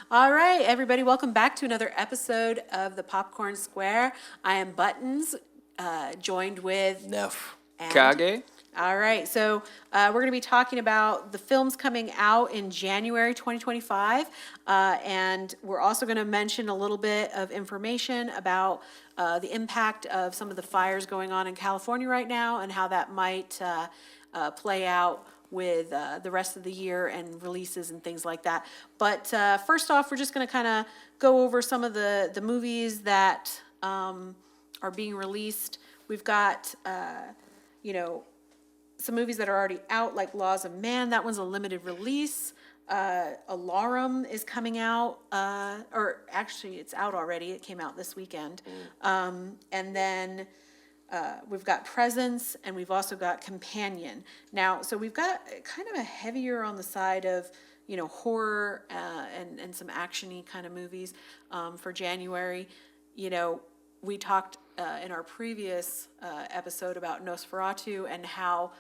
All right, everybody, welcome back to another episode of the Popcorn Square. I am Buttons, joined with Neff. and Kage. All right, so we're going to be talking about the films coming out in January 2025, and we're also going to mention a little bit of information about the impact of some of the fires going on in California right now and how that might play out with the rest of the year and releases and things like that. But first off, we're just going to kind of go over some of the movies that are being released. We've got, some movies that are already out, like Laws of Man. That one's a limited release. Alarum is coming out, or actually it's out already. It came out this weekend. And then we've got Presence, and we've also got Companion. Now, so we've got kind of a heavier on the side of, horror and some action-y kind of movies for January. We talked in our previous episode about Nosferatu and how,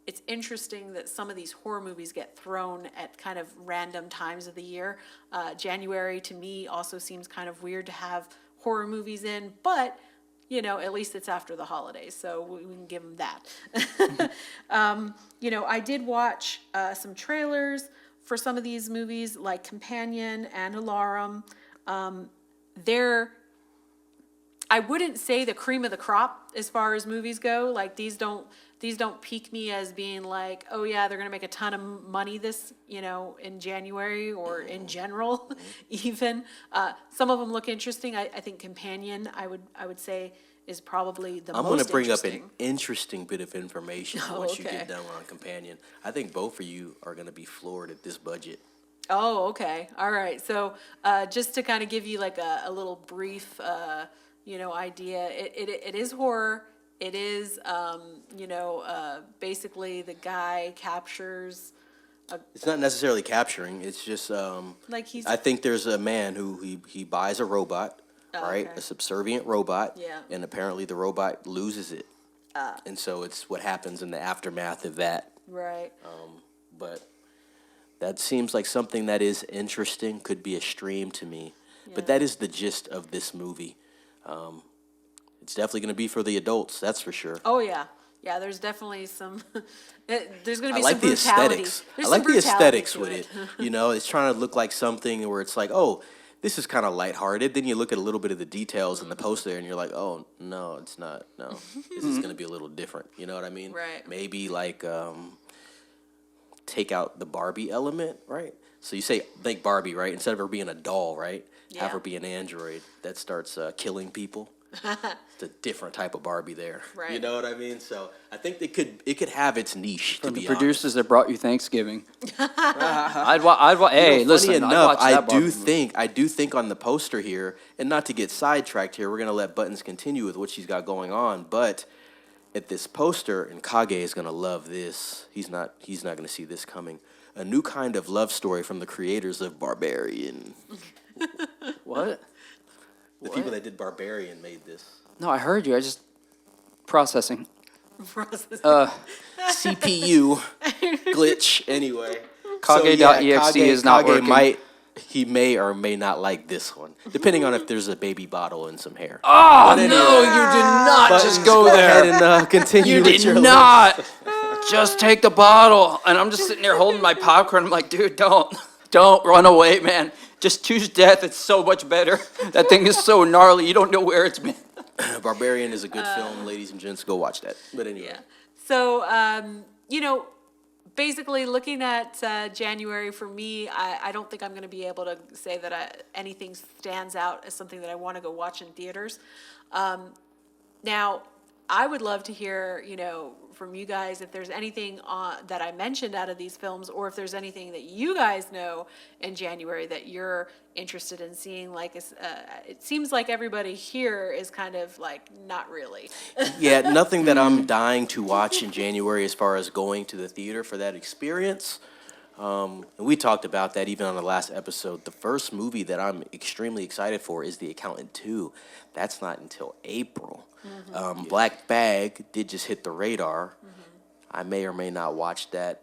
it's interesting that some of these horror movies get thrown at kind of random times of the year. January, to me, also seems kind of weird to have horror movies in, but at least it's after the holidays, so we can give them that. I did watch some trailers for some of these movies, like Companion and Alarum. I wouldn't say the cream of the crop as far as movies go. Like these don't pique me as being like, oh yeah, they're gonna make a ton of money this, in January or in general, even. Some of them look interesting. I think Companion, I would say, is probably the most interesting. I'm going to bring up an interesting bit of information once you okay. get done on Companion. I think both of you are going to be floored at this budget. Oh, okay. All right. So just to kind of give you like a little brief, idea, it is horror. It is, basically the guy captures. It's not necessarily capturing. It's just I think there's a man who he buys a robot, right? Okay. A subservient robot. Yeah. And apparently the robot loses it. And so it's what happens in the aftermath of that. Right. But that seems like something that is interesting, could be a stream to me. Yeah. But that is the gist of this movie. It's definitely going to be for the adults, that's for sure. Oh yeah, yeah. There's definitely some. There's going to be I like some the brutality. aesthetics. There's I some like the brutality aesthetics to with it. It's trying to look like something where it's like, oh, this is kind of lighthearted. Then you look at a little bit of the details in the poster, and you're like, oh no, it's not. No, this is going to be a little different. You know what I mean? Right. Maybe like take out the Barbie element, right? So you think Barbie, right? Instead of her being a doll, right? Yeah. Have her be an android that starts killing people. It's a different type of Barbie there. Right. You know what I mean? So I think it could have its niche. From to the be producers that brought you Thanksgiving. Hey, funny listen, I'd enough, watch that Barbie I do think on the poster here, and not to get sidetracked here, we're gonna let Buttons continue with what she's got going on, but at this poster, and Kage is gonna love this. He's not gonna see this coming. A new kind of love story from the creators of Barbarian. What? The people that did Barbarian made this. No, I heard you. I just processing. CPU glitch. Anyway, Kage.exe is not Kage working. He may or may not like this one, depending on if there's a baby bottle and some hair. Oh no, you did not just go there. Ahead and continue You with your did not. Just take the bottle. And I'm just sitting there holding my popcorn. I'm like, dude, don't run away, man. Just choose death. It's so much better. That thing is so gnarly. You don't know where it's been. Barbarian is a good film, ladies and gents. Go watch that. But anyway. Yeah. So, basically looking at January for me, I don't think I'm going to be able to say that anything stands out as something that I want to go watch in theaters. Now, I would love to hear, from you guys if there's anything that I mentioned out of these films, or if there's anything that you guys know in January that you're interested in seeing. Like, it seems like everybody here is kind of like, not really. Yeah, nothing that I'm dying to watch in January as far as going to the theater for that experience. And we talked about that even on the last episode. The first movie that I'm extremely excited for is The Accountant 2. That's not until April. Black Bag did just hit the radar. I may or may not watch that.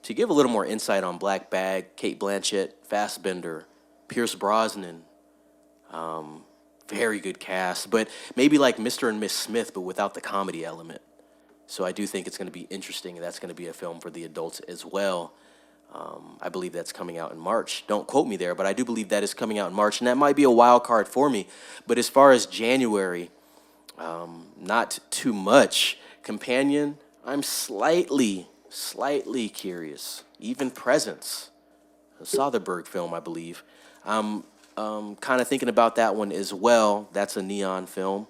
To give a little more insight on Black Bag, Kate Blanchett, Fassbender, Pierce Brosnan. Very good cast, but maybe like Mr. and Miss Smith, but without the comedy element. So I do think it's going to be interesting, and that's going to be a film for the adults as well. I believe that's coming out in March. Don't quote me there, but I do believe that is coming out in March, and that might be a wild card for me. But as far as January, not too much. Companion, I'm slightly curious. Even Presence, a Soderbergh film, I believe. I'm kind of thinking about that one as well. That's a neon film.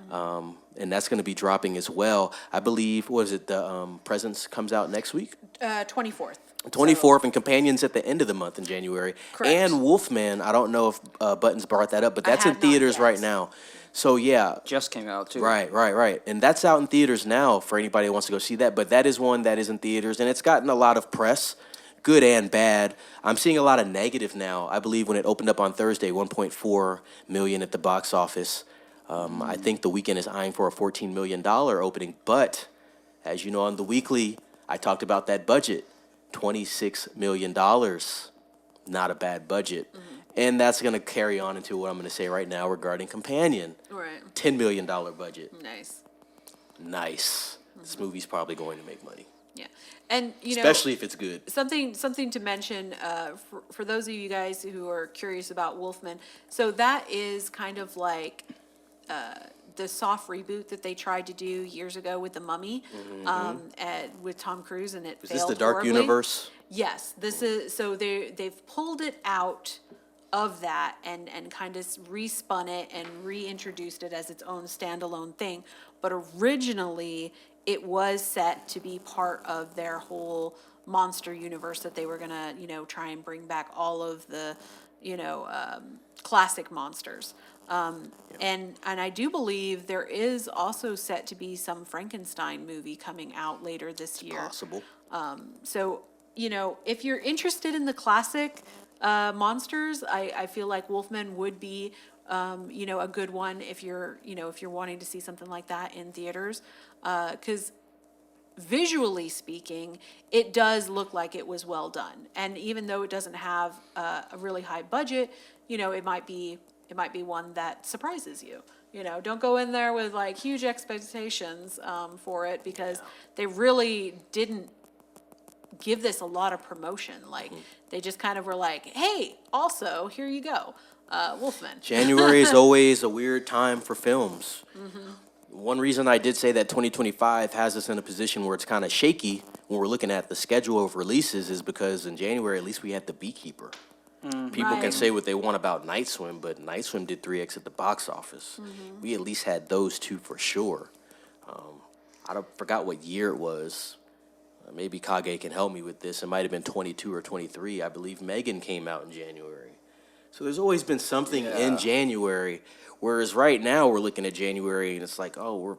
And that's going to be dropping as well. I believe, what is it, the Presence comes out next week? 24th. 24th, and Companions at the end of the month in January. Correct. And Wolfman, I don't know if Buttons brought that up, but I that's in have not theaters yet. right now. So, yeah. Just came out too. Right. And that's out in theaters now for anybody who wants to go see that. But that is one that is in theaters, and it's gotten a lot of press, good and bad. I'm seeing a lot of negative now. I believe when it opened up on Thursday, 1.4 million at the box office. I think the weekend is eyeing for a $14 million opening. But, as you know, on the weekly, I talked about that budget, $26 million. Not a bad budget. And that's going to carry on into what I'm going to say right now regarding Companion. Right. $10 million budget. Nice. This movie's probably going to make money, Yeah. And, especially if it's good. something to mention for those of you guys who are curious about Wolfman. So that is kind of like the soft reboot that they tried to do years ago with The Mummy, with Tom Cruise, and it Is failed this the Dark horribly. Universe? Yes, this is, so they've pulled it out of that and kind of respun it and reintroduced it as its own standalone thing. But originally, it was set to be part of their whole monster universe that they were gonna, try and bring back all of the, classic monsters. And I do believe there is also set to be some Frankenstein movie coming out later this year. Possible. So, if you're interested in the classic monsters, I feel like Wolfman would be, a good one if you're wanting to see something like that in theaters. Because visually speaking, it does look like it was well done. And even though it doesn't have a really high budget, it might be one that surprises you. Don't go in there with like huge expectations for it, because they really didn't give this a lot of promotion. Like they just kind of were like, hey, also, here you go, Wolfman. January is always a weird time for films. One reason I did say that 2025 has us in a position where it's kind of shaky when we're looking at the schedule of releases is because in January, at least we had The Beekeeper. People can Right. say what they want about Night Swim, but Night Swim did 3x at the box office. We at least had those two for sure. Forgot what year it was. Maybe Kage can help me with this. It might have been 22 or 23. I believe Megan came out in January. So there's always been something in January, whereas right now we're looking at January and it's like, oh, we're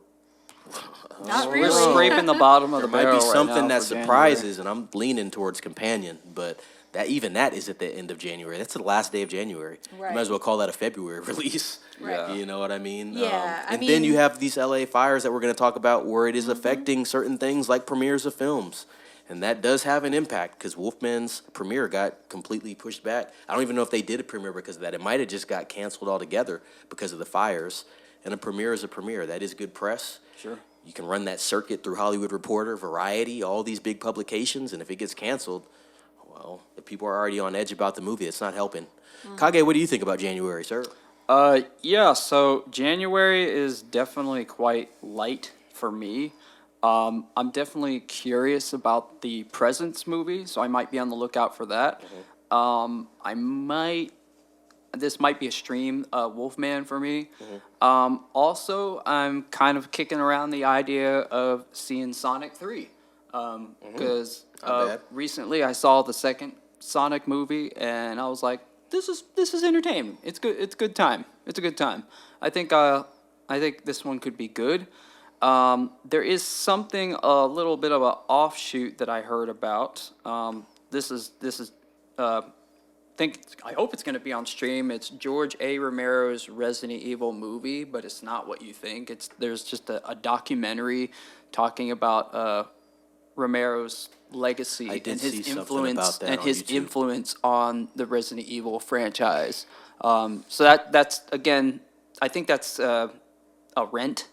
Not We're really. scraping the bottom of the might barrel be right something now that for January. surprises, and I'm leaning towards Companion, but that is at the end of January. That's the last day of January. You Right. might as well call that a February release. Right. You know what I mean? Yeah, I and then you mean- have these LA fires that we're going to talk about where it is affecting certain things like premieres of films. And that does have an impact because Wolfman's premiere got completely pushed back. I don't even know if they did a premiere because of that. It might have just got canceled altogether because of the fires. And a premiere is a premiere. That is good press. Sure. You can run that circuit through Hollywood Reporter, Variety, all these big publications, and if it gets canceled, well, if people are already on edge about the movie, it's not helping. Kage, what do you think about January, sir? Yeah, so January is definitely quite light for me. I'm definitely curious about the Presence movie, so I might be on the lookout for that. This might be a stream, Wolfman for me. Also, I'm kind of kicking around the idea of seeing Sonic 3. Because Not bad. recently I saw the second Sonic movie, and I was like, this is entertaining. It's good. It's good time. It's a good time. I think this one could be good. There is something a little bit of an offshoot that I heard about. I hope it's going to be on stream. It's George A. Romero's Resident Evil movie, but it's not what you think. There's just a documentary talking about Romero's legacy I did and his see something influence about that and on his YouTube. influence on the Resident Evil franchise. So that's again, I think that's a rent.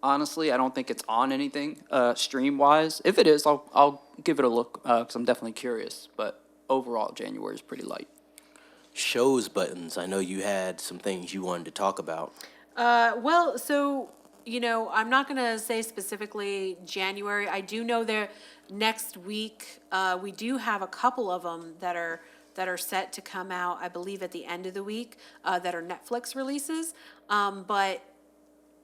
Honestly, I don't think it's on anything stream wise. If it is, I'll give it a look because I'm definitely curious. But overall, January is pretty light. Shows buttons. I know you had some things you wanted to talk about. Well, so, I'm not going to say specifically January. I do know there next week, we do have a couple of them that are set to come out, I believe, at the end of the week, that are Netflix releases. But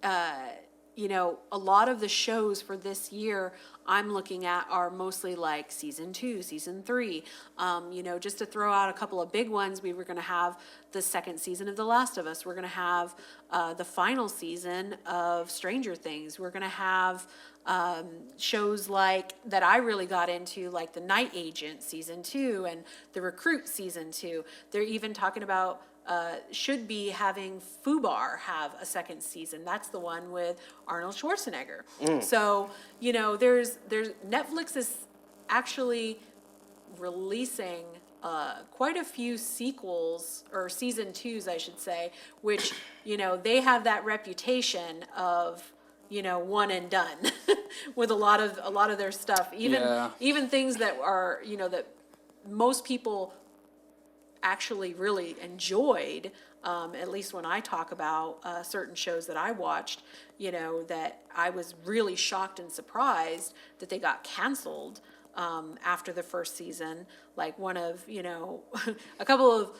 a lot of the shows for this year I'm looking at are mostly like season 2, season 3. Just to throw out a couple of big ones, we were going to have the second season of The Last of Us. We're going to have the final season of Stranger Things. We're going to have shows like that I really got into, like The Night Agent season 2 and The Recruit season 2. They're even talking about should be having Fubar have a second season. That's the one with Arnold Schwarzenegger. So, there's Netflix is actually releasing quite a few sequels, or season 2s, I should say, which, they have that reputation of, one and done with a lot of their stuff. Even things that are, that most people actually really enjoyed, at least when I talk about certain shows that I watched, that I was really shocked and surprised that they got canceled after the first season. Like one of, a couple of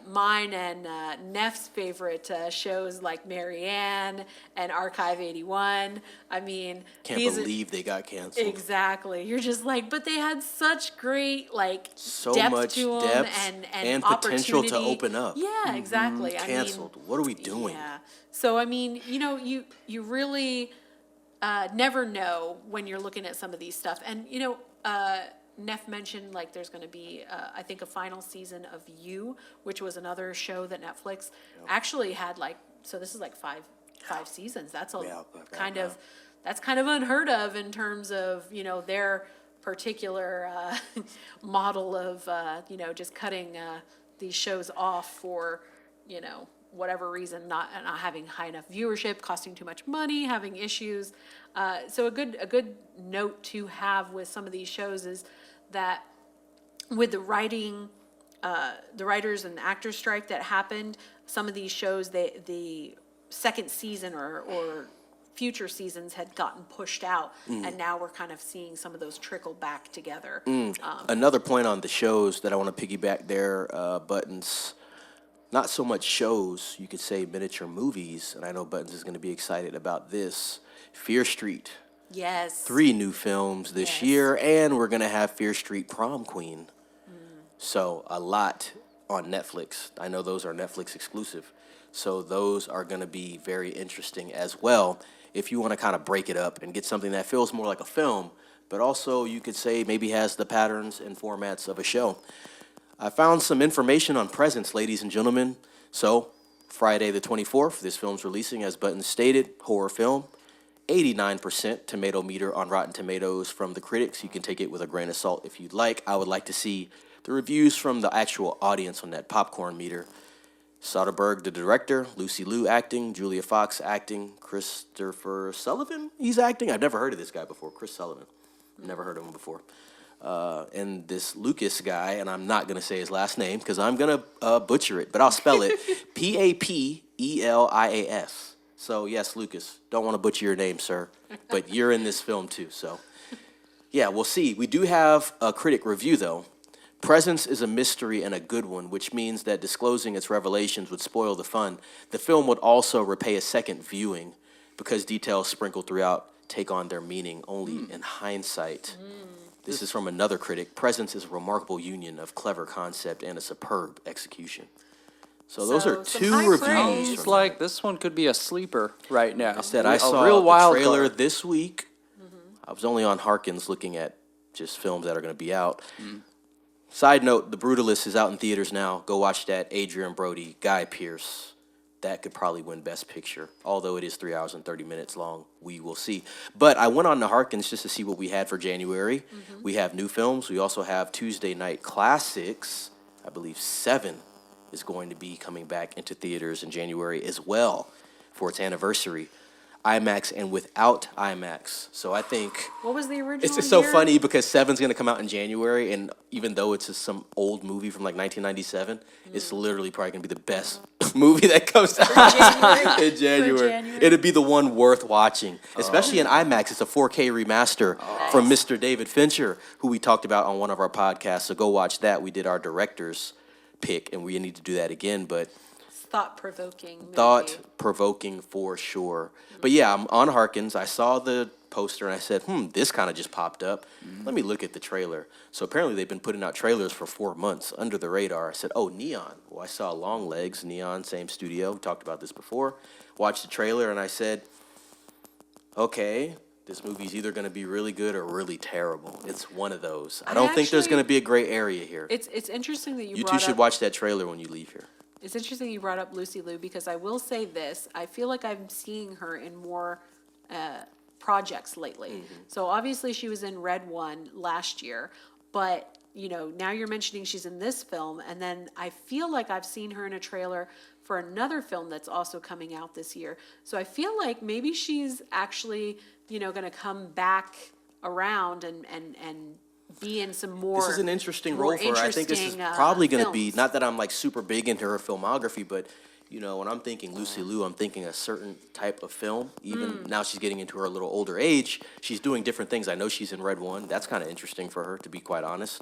mine and Neff's favorite shows like Marianne and Archive 81. I mean, Can't believe they got canceled. exactly. You're just like, but they had such great So depth much to 'em depth and potential to opportunity. open up. Yeah, exactly. Canceled. What are we doing? Yeah. So you really never know when you're looking at some of these stuff. And Neff mentioned like there's going to be I think a final season of You, which was another show that Netflix actually had so this is like five seasons. That's that's kind of unheard of in terms of their particular model of just cutting these shows off for whatever reason, not having high enough viewership, costing too much money, having issues. So a good note to have with some of these shows is that with the writers and actors strike that happened, some of these shows, the second season or future seasons had gotten pushed out, and now we're kind of seeing some of those trickle back together. Another point on the shows that I want to piggyback there, Buttons. Not so much shows, you could say miniature movies, and I know Buttons is going to be excited about this. Fear Street. Yes. 3 new films this year, and we're going to have Fear Street Prom Queen. So a lot on Netflix. I know those are Netflix exclusive. So those are going to be very interesting as well. If you want to kind of break it up and get something that feels more like a film, but also you could say maybe has the patterns and formats of a show. I found some information on Presence, ladies and gentlemen. So Friday the 24th, this film's releasing, as Buttons stated, horror film. 89% tomato meter on Rotten Tomatoes from the critics. You can take it with a grain of salt if you'd like. I would like to see the reviews from the actual audience on that popcorn meter. Soderbergh, the director, Lucy Liu acting, Julia Fox acting, Christopher Sullivan, he's acting. I've never heard of this guy before, Chris Sullivan. Never heard of him before. And this Lucas guy, and I'm not going to say his last name because I'm going to butcher it, but I'll spell it Papelias. So, yes, Lucas, don't want to butcher your name, sir, but you're in this film too. So, yeah, we'll see. We do have a critic review, though. Presence is a mystery and a good one, which means that disclosing its revelations would spoil the fun. The film would also repay a second viewing because details sprinkled throughout take on their meaning only in hindsight. This is from another critic. Presence is a remarkable union of clever concept and a superb execution. So those are some 2 high reviews. praise. It's like this one could be a sleeper right now. I said I A saw real the wild trailer card. this week. I was only on Harkins looking at just films that are going to be out. Side note, The Brutalist is out in theaters now. Go watch that. Adrian Brody, Guy Pearce. that could probably win Best Picture. Although it is 3 hours and 30 minutes long, we will see. But I went on to Harkins just to see what we had for January. We have new films. We also have Tuesday Night Classics. I believe 7 is going to be coming back into theaters in January as well for its anniversary. IMAX and without IMAX. So I think What was the original it's so year? funny because 7's going to come out in January, and even though it's some old movie from like 1997, it's literally probably going to be the best movie that comes out January? in January. January? It'd be the one worth watching, especially in IMAX. It's a 4K remaster from Mr. David Fincher, who we talked about on one of our podcasts. So go watch that. We did our director's pick, and we need to do that again, but Thought-provoking movie. thought-provoking for sure. But yeah, I'm on Harkins. I saw the poster and I said, this kind of just popped up. Let me look at the trailer. So apparently they've been putting out trailers for 4 months under the radar. I said, oh, Neon. Well, I saw Long Legs, Neon, same studio. We talked about this before. Watched the trailer and I said, okay, this movie's either going to be really good or really terrible. It's one of those. I don't think there's actually- going to be a gray area here. It's interesting that you You brought two should up... watch that trailer when you leave here. It's interesting you brought up Lucy Liu, because I will say this, I feel like I'm seeing her in more projects lately. So obviously she was in Red One last year, but now you're mentioning she's in this film, and then I feel like I've seen her in a trailer for another film that's also coming out this year. So I feel like maybe she's actually, gonna come back around and be in some more. This is an interesting more role for her. I think this is interesting, probably going to be, films. not that I'm like super big into her filmography, but when I'm thinking Lucy Liu, I'm thinking a certain type of film. Even now she's getting into her little older age, she's doing different things. I know she's in Red One. That's kind of interesting for her, to be quite honest.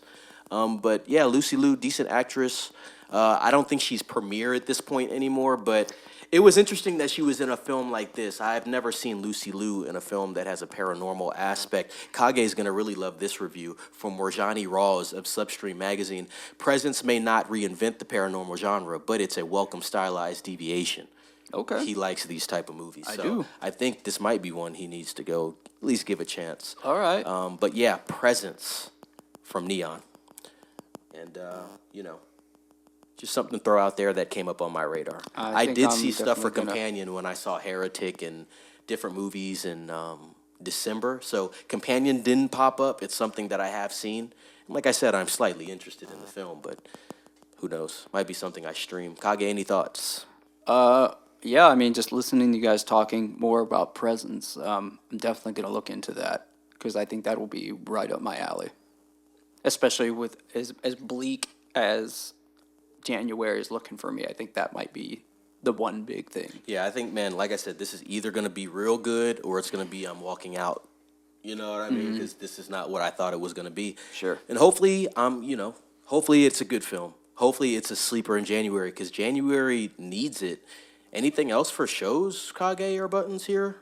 But yeah, Lucy Liu, decent actress. I don't think she's premiere at this point anymore, but it was interesting that she was in a film like this. I've never seen Lucy Liu in a film that has a paranormal aspect. Kage is going to really love this review from Morjani Rawls of Substream Magazine. Presence may not reinvent the paranormal genre, but it's a welcome stylized deviation. Okay. He likes these type of movies. I So do. I think this might be one he needs to go at least give a chance. All right. But yeah, Presence from Neon. And, just something to throw out there that came up on my radar. I think did I'm see stuff for definitely gonna- Companion when I saw Heretic and different movies in December. So Companion didn't pop up. It's something that I have seen. And like I said, I'm slightly interested in the film, but who knows? Might be something I stream. Kage, any thoughts? Yeah, I mean, just listening to you guys talking more about Presence, I'm definitely going to look into that, because I think that will be right up my alley. Especially with as bleak as January is looking for me. I think that might be the one big thing. Yeah, I think, man, like I said, this is either going to be real good or it's going to be I'm walking out. You know what I mean? Because this is not what I thought it was going to be. Sure. And hopefully, hopefully it's a good film. Hopefully it's a sleeper in January, because January needs it. Anything else for shows, Kage or Buttons here?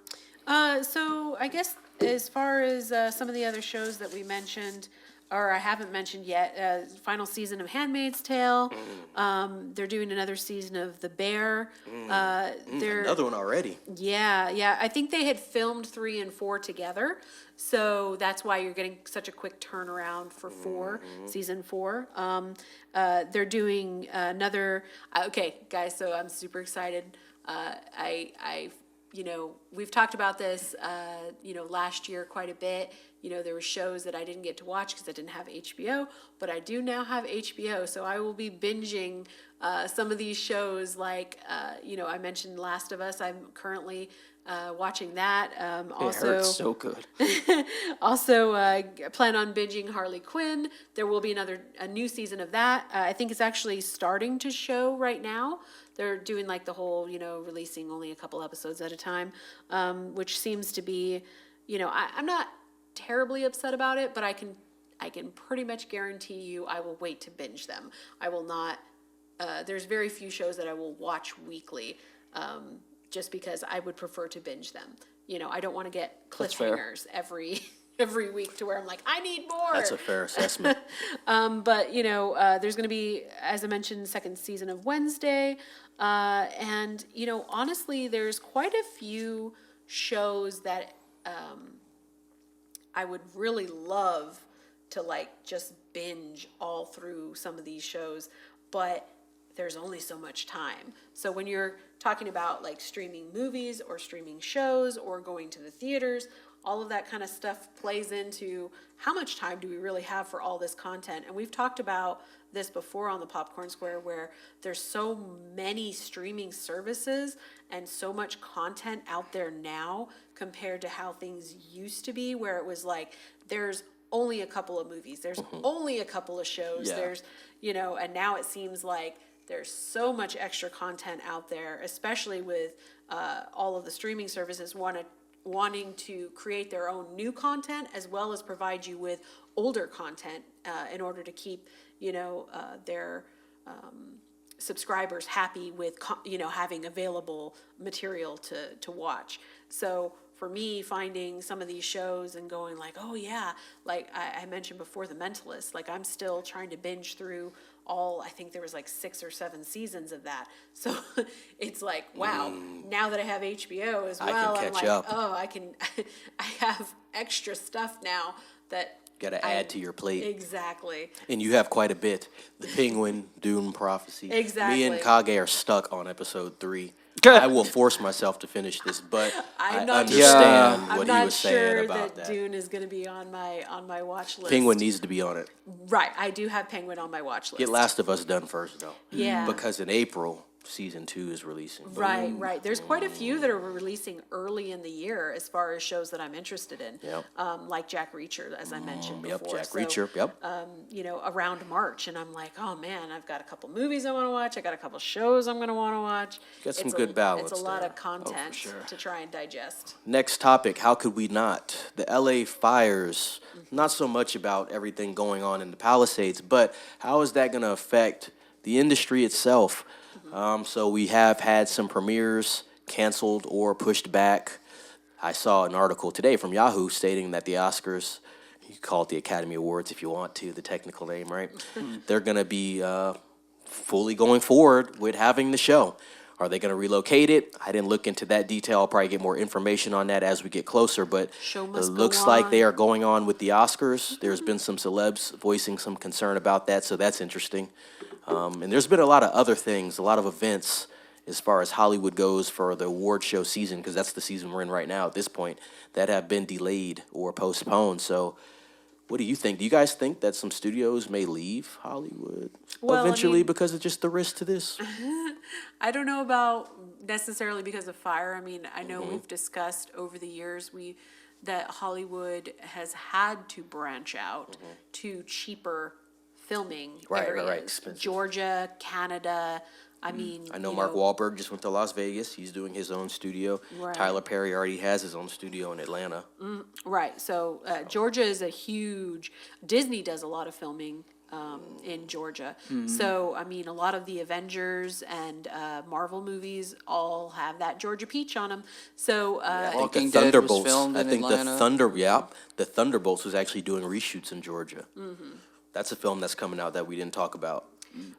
So I guess as far as some of the other shows that we mentioned, or I haven't mentioned yet, final season of Handmaid's Tale. They're doing another season of The Bear. They're Another one already. yeah. I think they had filmed 3 and 4 together, so that's why you're getting such a quick turnaround for season 4. They're doing another. Okay, guys, so I'm super excited. We've talked about this, last year quite a bit. There were shows that I didn't get to watch because I didn't have HBO, but I do now have HBO, so I will be binging some of these shows. Like, I mentioned Last of Us. I'm currently watching that. It hurts so good. Also, plan on binging Harley Quinn. There will be a new season of that. I think it's actually starting to show right now. They're doing like the whole, releasing only a couple episodes at a time, which seems to be, I'm not terribly upset about it, but I can pretty much guarantee you I will wait to binge them. I will not. There's very few shows that I will watch weekly, just because I would prefer to binge them. I don't want to get That's fair. cliffhangers every week to where I'm like, I need more. That's a fair assessment. But there's going to be, as I mentioned, second season of Wednesday, and honestly, there's quite a few shows that I would really love to just binge all through some of these shows, but there's only so much time. So when you're talking about like streaming movies or streaming shows or going to the theaters, all of that kind of stuff plays into how much time do we really have for all this content. And we've talked about this before on the Popcorn Square, where there's so many streaming services and so much content out there now compared to how things used to be, where it was like there's only a couple of movies, there's only a couple of shows, Yeah. there's, you know, and now it seems like there's so much extra content out there, especially with all of the streaming services wanting to create their own new content as well as provide you with older content in order to keep, you know, their subscribers happy with, you know, having available material to watch. So for me, finding some of these shows and going like, oh yeah, like I mentioned before, The Mentalist, like I'm still trying to binge through all, I think there was like 6 or 7 seasons of that. So it's like, wow, now that I have HBO as well, I'm catch like, up. oh, I have extra stuff now that Got to add to your plate. Exactly. And you have quite a bit. The Penguin, Dune Prophecy. Exactly. Me and Kage are stuck on episode 3. Good. I will force myself to finish this, but I I'm not understand I'm what he not was sure saying about that that. Dune is going to be on my watch list. Penguin needs to be on it. Right, I do have Penguin on my watch list. Get Last of Us done first, though. Yeah. Because in April, season 2 is releasing. Right, right. There's quite a few that are releasing early in the year as far as shows that I'm interested in. Yep. Like Jack Reacher, as I mentioned Yep, before. Jack So, Reacher, yep. you know, around March, and I'm like, oh man, I've got a couple movies I want to watch. I got a couple shows I'm going to want to watch. Got some It's good balance It's a lot there. of content sure. to try and digest. Next topic, how could we not? The LA fires, not so much about everything going on in the Palisades, but how is that going to affect the industry itself? So we have had some premieres canceled or pushed back. I saw an article today from Yahoo stating that the Oscars, you call it the Academy Awards if you want to, the technical name, right? They're going to be fully going forward with having the show. Are they going to relocate it? I didn't look into that detail. I'll probably get more information on that as we get closer, but Show it must go looks like on. they are going on with the Oscars. There's been some celebs voicing some concern about that, so that's interesting. And there's been a lot of other things, a lot of events as far as Hollywood goes for the award show season, because that's the season we're in right now at this point, that have been delayed or postponed. So what do you think? Do you guys think that some studios may leave Hollywood Well, I eventually mean- because of just the risk to this? I don't know about necessarily because of fire. I mean, I know Mm-hmm. we've discussed over the years that Hollywood has had to branch out to cheaper filming Mm-hmm. Right, areas. right, expensive. Georgia, Canada. I mean, I know you Mark Wahlberg just went to Las Vegas. He's doing his own studio. Right. Tyler Perry already has his own studio in Atlanta. Right. So Georgia is a huge. Disney does a lot of filming in Georgia. So I mean, a lot of the Avengers and Marvel movies all have that Georgia peach on them. So I think Walking the Dead was Thunderbolts. filmed I in think Atlanta. the Thunderbolts was actually doing reshoots in Georgia. That's a film that's coming out that we didn't talk about.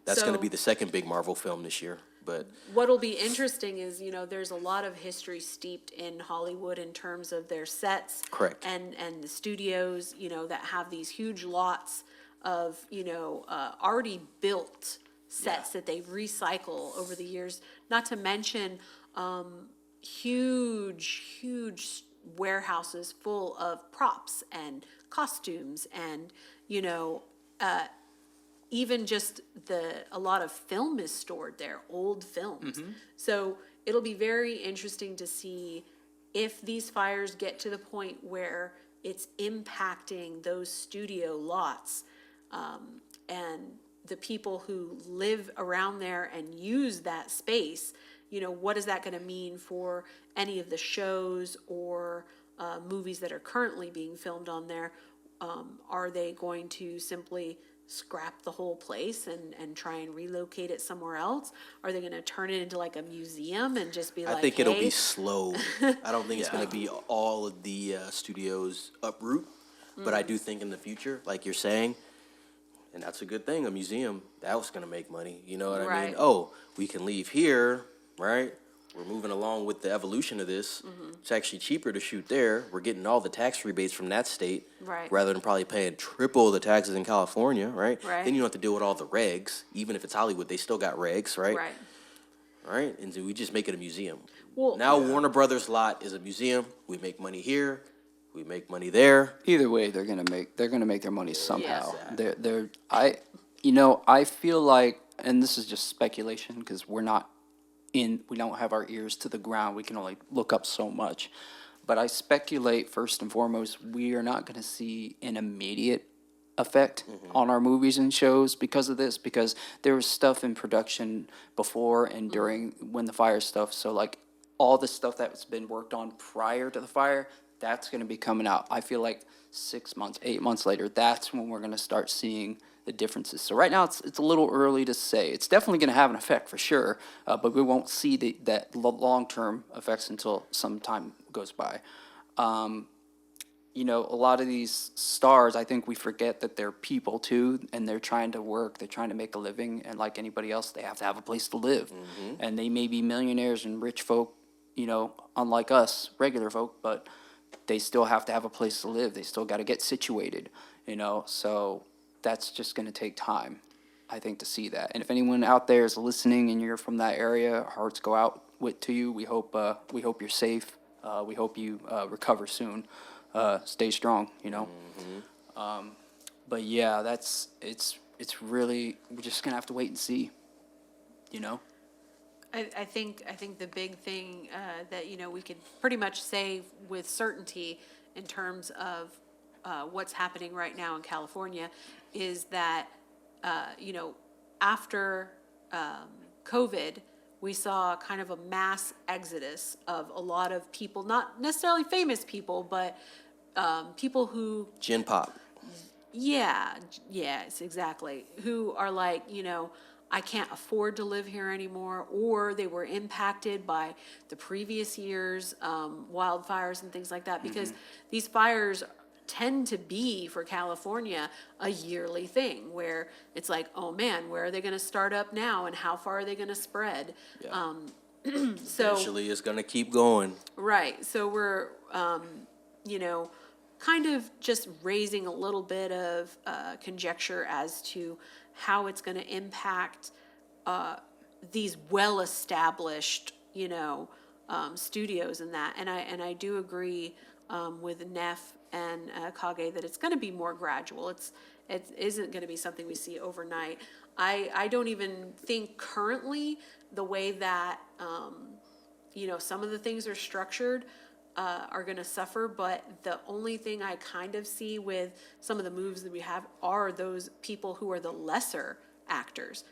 That's going to So- be the second big Marvel film this year. But what'll be interesting is, you know, there's a lot of history steeped in Hollywood in terms of their sets. Correct. And the studios, you know, that have these huge lots of, you know, already built sets that they recycle over the years. Not to mention huge warehouses full of props and costumes and, you know, even just a lot of film is stored there, old films. So it'll be very interesting to see if these fires get to the point where it's impacting those studio lots, and the people who live around there and use that space. You know, what is that going to mean for any of the shows or movies that are currently being filmed on there? Are they going to simply scrap the whole place and try and relocate it somewhere else? Are they going to turn it into like a museum and just be like, I think it'll hey, be slow. I don't think it's going to be all of the studios uproot. But I do think in the future, like you're saying, and that's a good thing, a museum, that was going to make money. You know what I mean? Right. Oh, we can leave here, right? we're moving along with the evolution of this. It's actually cheaper to shoot there. We're getting all the tax rebates from that state, Right. rather than probably paying triple the taxes in California, right? Right. Then you don't have to deal with all the regs. Even if it's Hollywood, they still got regs, right? Right. Right? And so we just make it a museum. Well, Now Warner Brothers lot is a museum. We make money here. We make money there. Either way, they're gonna make their money somehow. Yes. I feel like, and this is just speculation because we don't have our ears to the ground. We can only look up so much. But I speculate first and foremost, we are not gonna see an immediate effect on our movies and shows because of this, because there was stuff in production before and during when the fire stuff. So like all the stuff that's been worked on prior to the fire, that's going to be coming out. I feel like 6 months, 8 months later, that's when we're going to start seeing the differences. So right now it's a little early to say. It's definitely going to have an effect for sure, but we won't see that long-term effects until some time goes by. A lot of these stars, I think we forget that they're people too, and they're trying to work, they're trying to make a living, and like anybody else, they have to have a place to live. And they may be millionaires and rich folk, unlike us, regular folk, but they still have to have a place to live. They still got to get situated, so that's just going to take time, I think, to see that. And if anyone out there is listening and you're from that area, our hearts go out to you. We hope you're safe. We hope you recover soon. Stay strong, But yeah, it's really, we're just gonna have to wait and see, I think the big thing that we could pretty much say with certainty in terms of what's happening right now in California is that after COVID, we saw kind of a mass exodus of a lot of people, not necessarily famous people, but people who Gin pop. yes, exactly, who are like, I can't afford to live here anymore, or they were impacted by the previous year's wildfires and things like that, because these fires tend to be, for California, a yearly thing, where it's like, oh man, where are they gonna start up now, and how far are they gonna spread? Yeah. So, Eventually, it's gonna keep going. right, so we're, kind of just raising a little bit of conjecture as to how it's going to impact these well-established, studios and that. And I do agree with Neff and Kage that it's going to be more gradual. It isn't going to be something we see overnight. I don't even think currently the way that some of the things are structured are going to suffer, but the only thing I kind of see with some of the moves that we have are those people who are the lesser actors,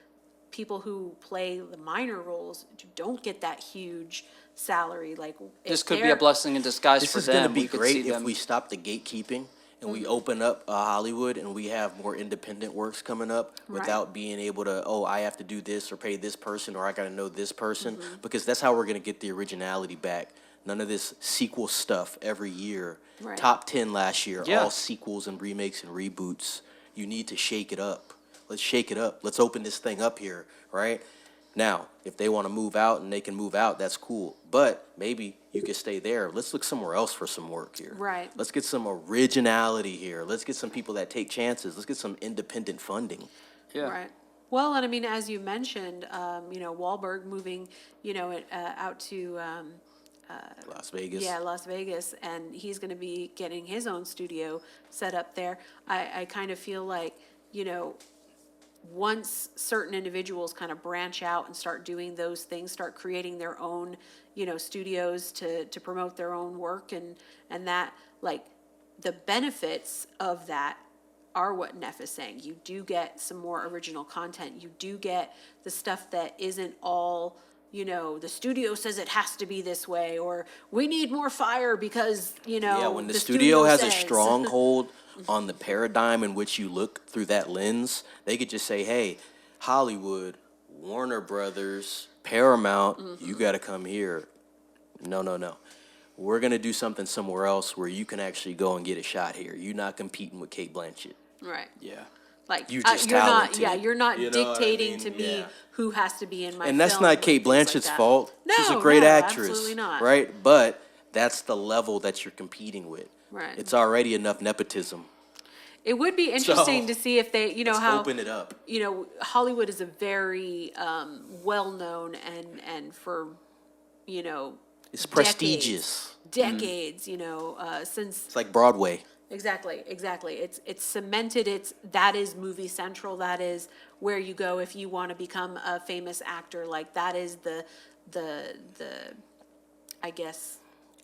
people who play the minor roles, don't get that huge salary. Like this could be a blessing in disguise This for is them. going to be We could great see if them. we stop the gatekeeping and we open up Hollywood and we have more independent works coming up without being able to, I have to do this or pay this person or I got to know this person, because that's how we're going to get the originality back. None of this sequel stuff every year. Right. Top 10 last year, Yeah. all sequels and remakes and reboots. You need to shake it up. Let's shake it up. Let's open this thing up here, right? Now, if they want to move out and they can move out, that's cool. But maybe you could stay there. Let's look somewhere else for some work here. Right. Let's get some originality here. Let's get some people that take chances. Let's get some independent funding. Yeah. Right. Well, and I mean, as you mentioned, Wahlberg moving, out to, Las Vegas. yeah, Las Vegas, and he's going to be getting his own studio set up there. I kind of feel like, once certain individuals kind of branch out and start doing those things, start creating their own, studios to promote their own work and that, like, the benefits of that are what Neff is saying. You do get some more original content. You do get the stuff that isn't all, the studio says it has to be this way, or we need more fire because, Yeah, when the studio studio has a says. stronghold on the paradigm in which you look through that lens, they could just say, hey, Hollywood, Warner Brothers, Paramount, you got to come here. No. We're going to do something somewhere else where you can actually go and get a shot here. You're not competing with Kate Blanchett. Right. Yeah. Like, You're just you're not, talented. yeah, you're not You know what I dictating mean? to me Yeah. who has to be in my film. And that's not or Kate things like Blanchett's that. fault. She's a No, great no, actress, absolutely not. right? But that's the level that you're competing with. Right. It's already enough nepotism. It would be interesting So, to see if they, Let's how, open it up. Hollywood is a very well-known and for, It's prestigious. decades, since It's like Broadway. Exactly. It's cemented. That is movie central. That is where you go if you want to become a famous actor. Like that is the I guess.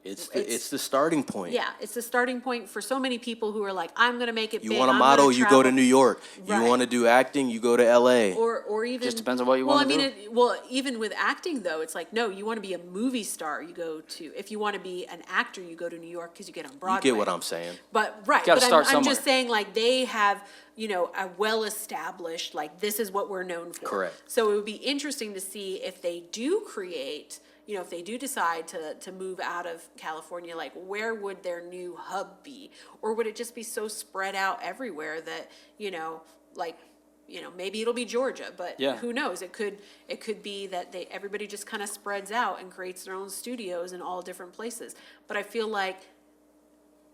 It's the starting point. Yeah, it's the starting point for so many people who are like, I'm gonna make it You big. want to I'm model, gonna you go to travel." New York. You Right. want to do acting, you go to LA. Or even Just depends on what you well, wanna I mean, do. even with acting though, it's like no, you want to be a movie star. You go to if you want to be an actor, you go to New York because you get on Broadway. You get what I'm saying. But right, Gotta but start I'm just somewhere. saying like they have a well-established like this is what we're known for. Correct. So it would be interesting to see if they do create. If they do decide to move out of California, like where would their new hub be? Or would it just be so spread out everywhere that, maybe it'll be Georgia, but Yeah. who knows? It could be that everybody just kind of spreads out and creates their own studios in all different places. But I feel like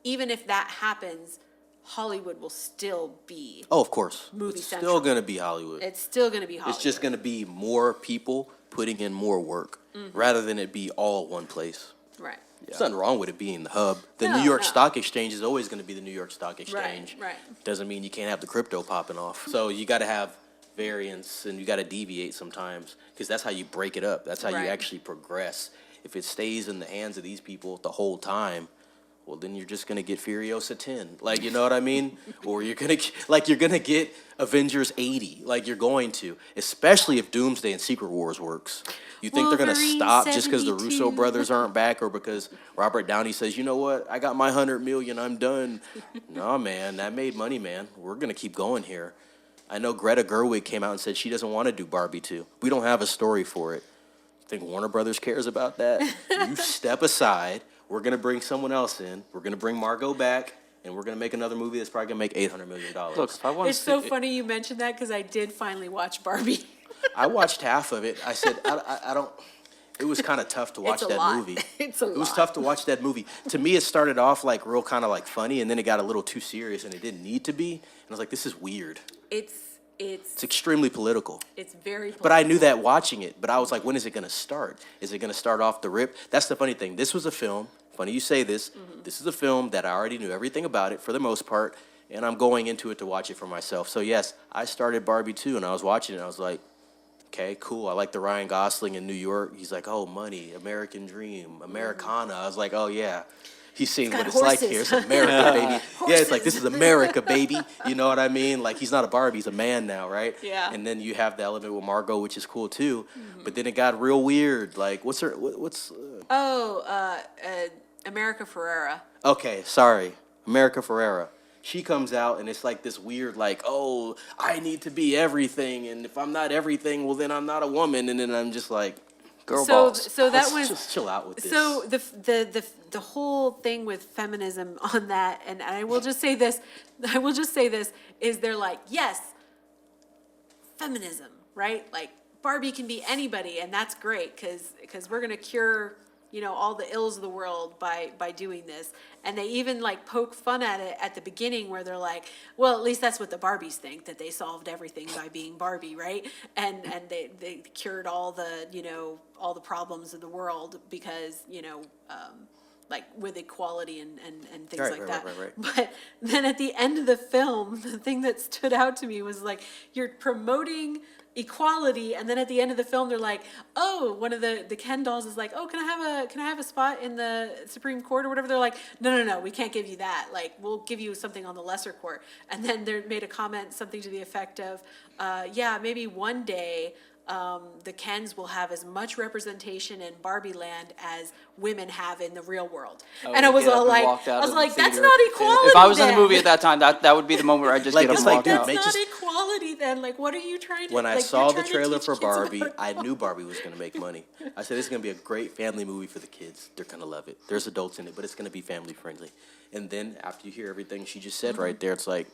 even if that happens, Hollywood will still be, Oh, of course. Movie It's Central. still going to be Hollywood. it's still going to be Hollywood. It's just going to be more people putting in more work rather than it be all one place. Right, There's nothing wrong with it being the hub. The No, New York no. Stock Exchange is always going to be the New York Stock Exchange. right. Doesn't mean you can't have the crypto popping off. So you got to have variance and you got to deviate sometimes because that's how you break it up. That's how Right. you actually progress. If it stays in the hands of these people the whole time, well, then you're just gonna get Furiosa 10, like, you know what I mean? Or you're gonna get Avengers 80, like you're going to, especially if Doomsday and Secret Wars works. You think they're gonna Wolverine stop just because the Russo 72. brothers aren't back, or because Robert Downey says, you know what, I got my 100 million, I'm done. No, man, that made money, man. We're gonna keep going here. I know Greta Gerwig came out and said she doesn't want to do Barbie 2. We don't have a story for it. Think Warner Brothers cares about that? You step aside. We're going to bring someone else in. We're going to bring Margot back, and we're going to make another movie that's probably going to make $800 million. Look, if I want to It's so funny you mentioned that because I did finally watch Barbie. I watched half of it. I said, I don't. It was kind of tough to watch It's a that lot. movie. It's a It was lot. tough to watch that movie. To me, it started off like real kind of like funny, and then it got a little too serious, and it didn't need to be. And I was like, this is weird. It's It's extremely political. it's very. But I knew that watching it. But I was like, when is it going to start? Is it going to start off the rip? That's the funny thing. This was a film. Funny you say this. This is a film that I already knew everything about it for the most part, and I'm going into it to watch it for myself. So yes, I started Barbie 2, and I was watching it. I was like, okay, cool. I like the Ryan Gosling in New York. He's like, oh, money, American dream, Americana. I was like, oh yeah. He's seeing got what it's like horses. here. It's America, baby. Yeah, it's like, this is Horses. America, baby. You know what I mean? Like, he's not a Barbie, he's a man now, right? Yeah. And then you have the element with Margot, which is cool too. But then it got real weird. Like, what's her, America Ferrera. okay, sorry. America Ferrera. She comes out and it's like this weird, like, oh, I need to be everything. And if I'm not everything, well, then I'm not a woman. And then I'm just like, girl So balls. so that let's was just chill out with this. so the whole thing with feminism on that, and I will just say this, is they're like, yes, feminism, right? Like Barbie can be anybody, and that's great because we're gonna cure all the ills of the world by doing this. And they even like poke fun at it at the beginning where they're like, well, at least that's what the Barbies think, that they solved everything by being Barbie, right? And they cured all the all the problems of the world because like with equality and things Right, like right, that. right. But then at the end of the film, the thing that stood out to me was like, you're promoting equality, and then at the end of the film, they're like, oh, one of the Ken dolls is like, oh, can I have a spot in the Supreme Court or whatever? They're like, no, we can't give you that. Like, we'll give you something on the lesser court. And then they made a comment, something to the effect of, yeah, maybe one day the Kens will have as much representation in Barbie land as women have in the real world. And I was all like, that's not equality. If I was in the then. movie at that time, that would be the moment where I just Like, get up it's and like, walk dude, out. make That's just- not equality then. Like, what are you trying to When I like, saw you're the trying to trailer teach for kids Barbie, about I knew Barbie was going to make money. I said, it's going to be a great family movie for the kids. They're going to love it. There's adults in it, but it's going to be family friendly. And then after you hear everything she just said right there, it's like,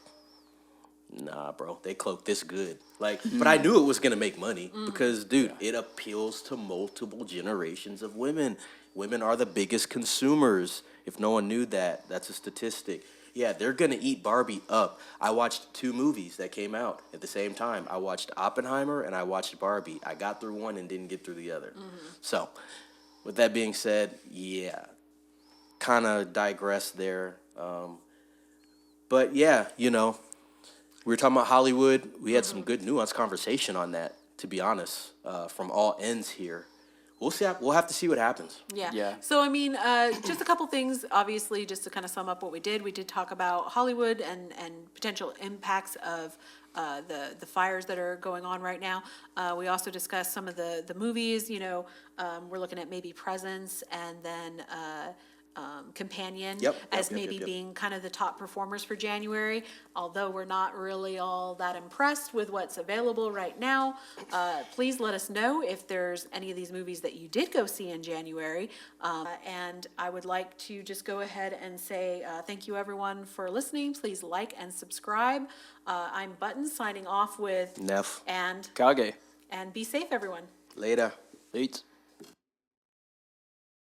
nah, bro, they cloak this good. Like, but I knew it was gonna make money because, dude, it appeals to multiple generations of women. Women are the biggest consumers. If no one knew that, that's a statistic. Yeah, they're gonna eat Barbie up. I watched 2 movies that came out at the same time. I watched Oppenheimer and I watched Barbie. I got through one and didn't get through the other. So, with that being said, yeah, kind of digress there. But yeah, we were talking about Hollywood. We had some good nuanced conversation on that, to be honest, from all ends here. We'll see. We'll have to see what happens. Yeah. Yeah. So, I mean, just a couple things, obviously, just to kind of sum up what we did. We did talk about Hollywood and potential impacts of the fires that are going on right now. We also discussed some of the movies, we're looking at maybe Presence and then Companion as maybe being kind of the top performers for January, although we're not really all that impressed with what's available right now. Please let us know if there's any of these movies that you did go see in January. And I would like to just go ahead and say thank you, everyone, for listening. Please like and subscribe. I'm Button signing off with Neff. and Kage. be safe, everyone. Later. Eats.